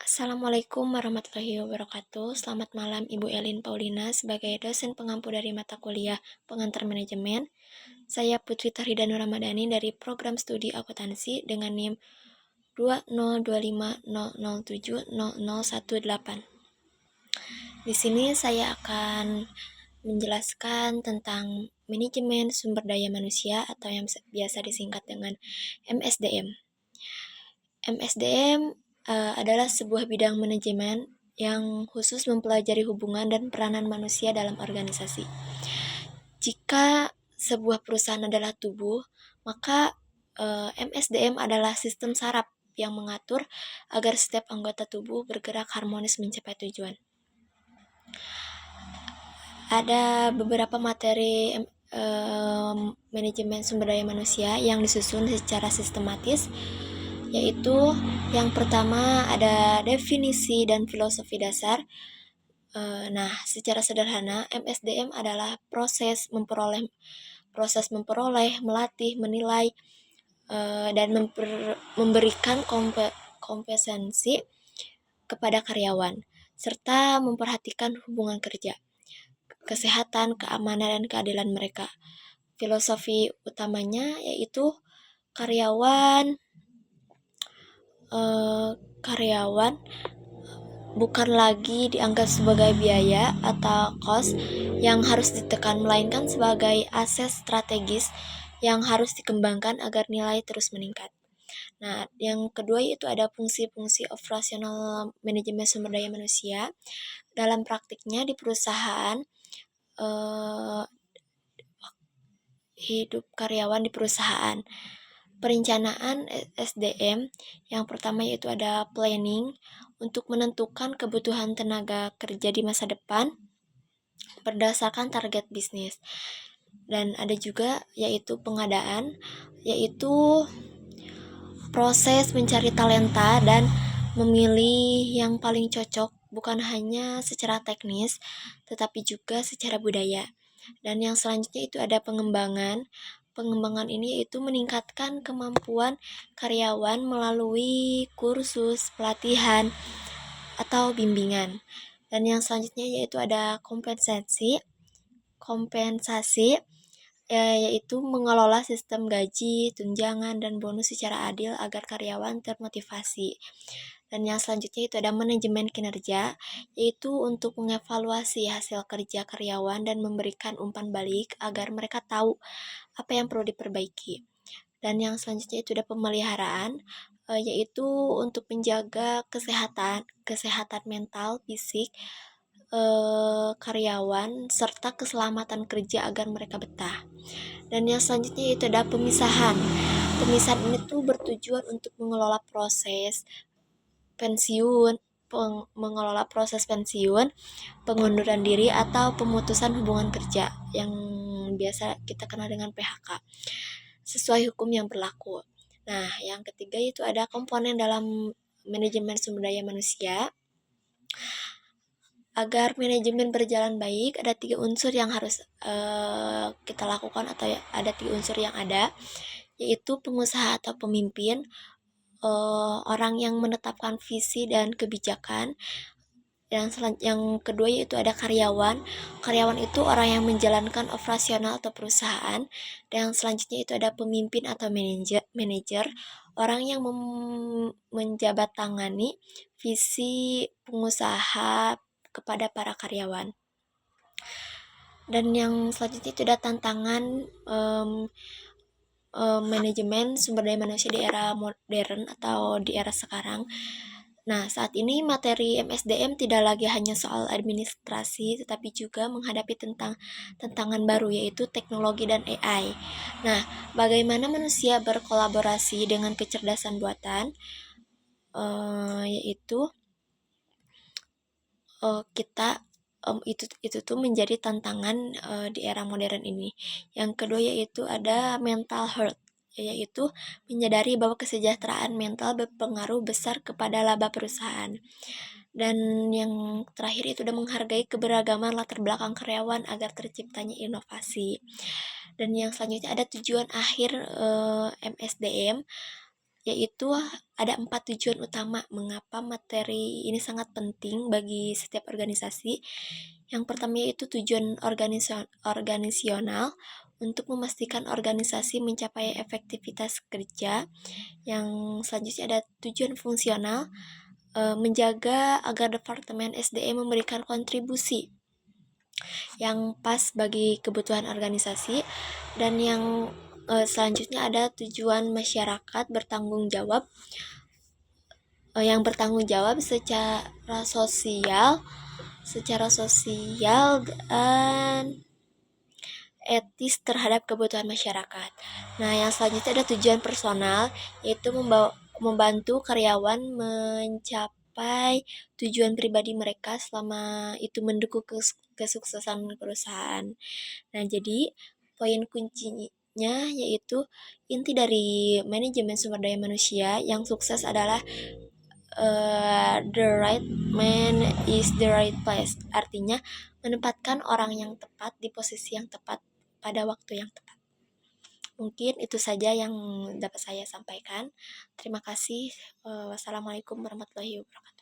Assalamualaikum warahmatullahi wabarakatuh. Selamat malam Ibu Elin Paulina sebagai dosen pengampu dari mata kuliah Pengantar Manajemen. Saya Putri Tahridan Ramadhani dari program studi akuntansi dengan NIM 20250070018. Di sini saya akan menjelaskan tentang manajemen sumber daya manusia atau yang biasa disingkat dengan MSDM. MSDM adalah sebuah bidang manajemen yang khusus mempelajari hubungan dan peranan manusia dalam organisasi. Jika sebuah perusahaan adalah tubuh, maka MSDM adalah sistem saraf yang mengatur agar setiap anggota tubuh bergerak harmonis mencapai tujuan. Ada beberapa materi manajemen sumber daya manusia yang disusun secara sistematis, yaitu yang pertama ada definisi dan filosofi dasar. Nah, secara sederhana, MSDM adalah proses memperoleh, melatih, menilai, dan memberikan kompetensi kepada karyawan, serta memperhatikan hubungan kerja, kesehatan, keamanan, dan keadilan mereka. Filosofi utamanya yaitu karyawan bukan lagi dianggap sebagai biaya atau cost yang harus ditekan, melainkan sebagai aset strategis yang harus dikembangkan agar nilai terus meningkat. Nah, yang kedua yaitu ada fungsi-fungsi operasional manajemen sumber daya manusia. Dalam praktiknya di perusahaan, hidup karyawan di perusahaan. Perencanaan SDM yang pertama yaitu ada planning untuk menentukan kebutuhan tenaga kerja di masa depan berdasarkan target bisnis. Dan ada juga yaitu pengadaan, yaitu proses mencari talenta dan memilih yang paling cocok bukan hanya secara teknis tetapi juga secara budaya. Dan yang selanjutnya itu ada pengembangan. Pengembangan ini yaitu meningkatkan kemampuan karyawan melalui kursus, pelatihan, atau bimbingan. Dan yang selanjutnya yaitu ada kompensasi, yaitu mengelola sistem gaji, tunjangan, dan bonus secara adil agar karyawan termotivasi. Dan yang selanjutnya itu ada manajemen kinerja, yaitu untuk mengevaluasi hasil kerja karyawan dan memberikan umpan balik agar mereka tahu apa yang perlu diperbaiki. Dan yang selanjutnya itu ada pemeliharaan, yaitu untuk menjaga kesehatan mental, fisik, karyawan, serta keselamatan kerja agar mereka betah. Dan yang selanjutnya itu ada pemisahan. Pemisahan ini tuh bertujuan untuk mengelola proses pensiun, pengunduran diri, atau pemutusan hubungan kerja yang biasa kita kenal dengan PHK sesuai hukum yang berlaku. Nah, yang ketiga itu ada komponen dalam manajemen sumber daya manusia. Agar manajemen berjalan baik, ada 3 unsur yang harus kita lakukan atau ada 3 unsur yang ada, yaitu pengusaha atau pemimpin, orang yang menetapkan visi dan kebijakan. Yang kedua yaitu ada karyawan. Karyawan itu orang yang menjalankan operasional atau perusahaan. Dan yang selanjutnya itu ada pemimpin atau manajer, orang yang menjabat tangani visi pengusaha kepada para karyawan. Dan yang selanjutnya itu ada tantangan manajemen sumber daya manusia di era modern atau di era sekarang. Nah, saat ini materi MSDM tidak lagi hanya soal administrasi, tetapi juga menghadapi tantangan baru, yaitu teknologi dan AI. Nah, bagaimana manusia berkolaborasi dengan kecerdasan buatan, yaitu kita itu tuh menjadi tantangan di era modern ini. Yang kedua yaitu ada mental health, yaitu menyadari bahwa kesejahteraan mental berpengaruh besar kepada laba perusahaan. Dan yang terakhir itu udah menghargai keberagaman latar belakang karyawan agar terciptanya inovasi. Dan yang selanjutnya ada tujuan akhir MSDM, yaitu ada 4 tujuan utama mengapa materi ini sangat penting bagi setiap organisasi. Yang pertama yaitu tujuan organisasional untuk memastikan organisasi mencapai efektivitas kerja. Yang selanjutnya ada tujuan fungsional, menjaga agar Departemen SDM memberikan kontribusi yang pas bagi kebutuhan organisasi. Dan yang selanjutnya ada tujuan masyarakat bertanggung jawab, yang bertanggung jawab secara sosial dan etis terhadap kebutuhan masyarakat. Nah, yang selanjutnya ada tujuan personal, yaitu membantu karyawan mencapai tujuan pribadi mereka selama itu mendukung kesuksesan perusahaan. Nah, jadi poin kuncinya yaitu inti dari manajemen sumber daya manusia yang sukses adalah the right man is the right place. Artinya menempatkan orang yang tepat di posisi yang tepat pada waktu yang tepat. Mungkin itu saja yang dapat saya sampaikan. Terima kasih. Wassalamualaikum warahmatullahi wabarakatuh.